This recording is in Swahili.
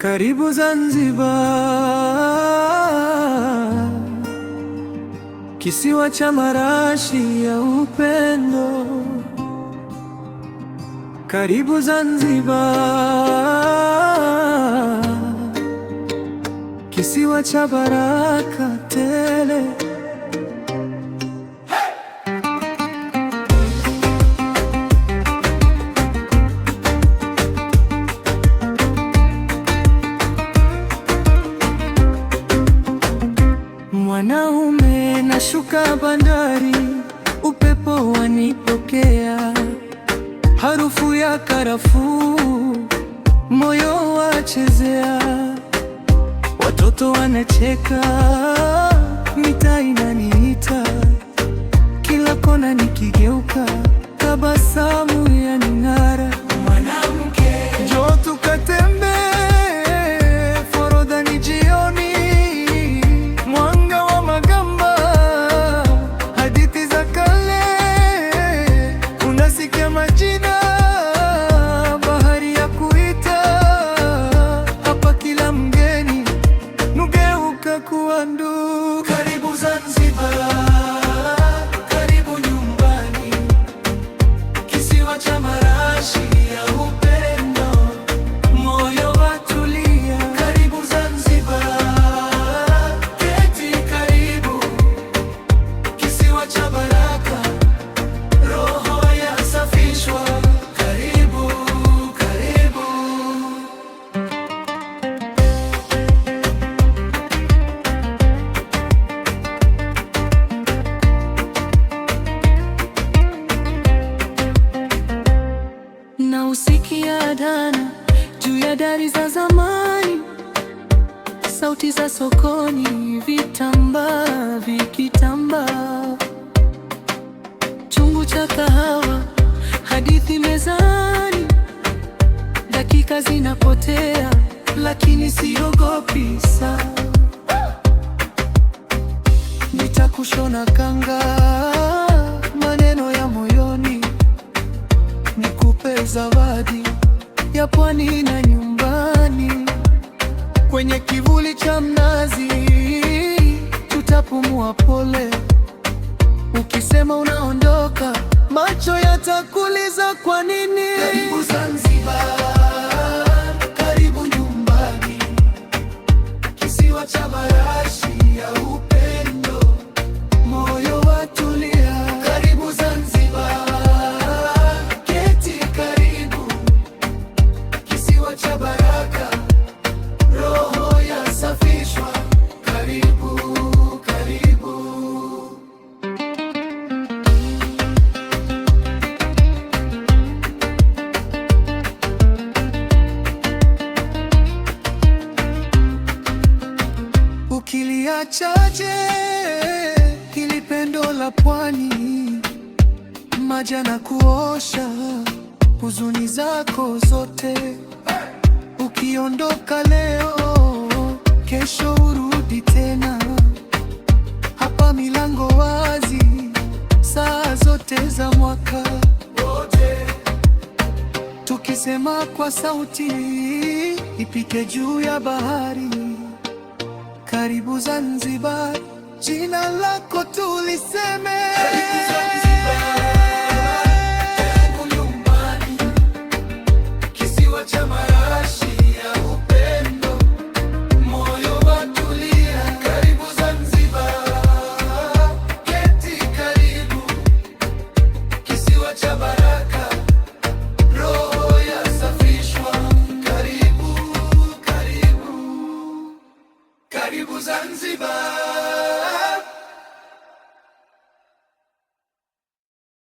Karibu Zanzibar, kisiwa cha marashi ya upendo. Karibu Zanzibar, kisiwa cha baraka tele. Mwanaume nashuka bandari, upepo wanipokea, harufu ya karafuu, moyo wachezea, watoto wanacheka, mitaa inaniita, kila kona nikigeuka, tabasamu yaning'ara. Mwanamke, njoo tukatembee, Forodhani jioni, mwanga wa magamba, hadithi za kale, unasikia majina, bahari ya kuita, hapa kila mgeni nugeuka kuwa ndugu. Karibu Zanzibar, karibu nyumbani, kisiwa cha marashi ya upendo, moyo watulia. Karibu Zanzibar, keti karibu, kisiwa cha baraka, roho yasafishwa. Karibu, karibu. Na usikia adana juu ya dari za zamani, sauti za sokoni, vitambaa vikitambaa, chungu cha kahawa, hadithi mezani, dakika zinapotea, lakini siogopi saa. Nitakushona kanga, maneno ya moyoni, nikupe zawadi ya pwani na nyumbani. Kwenye kivuli cha mnazi tutapumua pole, ukisema unaondoka, macho yatakuuliza kwa nini. Karibu Zanzibar, karibu nyumbani, kisiwa cha marashi ya upendo, moyo watulia. Karibu Zanzibar, keti karibu, kisiwa cha baraka, roho yasafishwa. Karibu, karibu. Ukiliachaje hili pendo la pwani, maji na kuosha huzuni zako zote. Ukiondoka leo, kesho urudi tena, hapa milango wazi, saa zote za mwaka wote, tukisema kwa sauti ipite juu ya bahari. Karibu Zanzibar, jina lako tuliseme. Karibu Zanzibar, karibu nyumbani, kisiwa cha marashi ya upendo, moyo watulia. Karibu Zanzibar, keti karibu, kisiwa cha baraka, roho yasafishwa. Karibu, karibu. Karibu Zanzibar.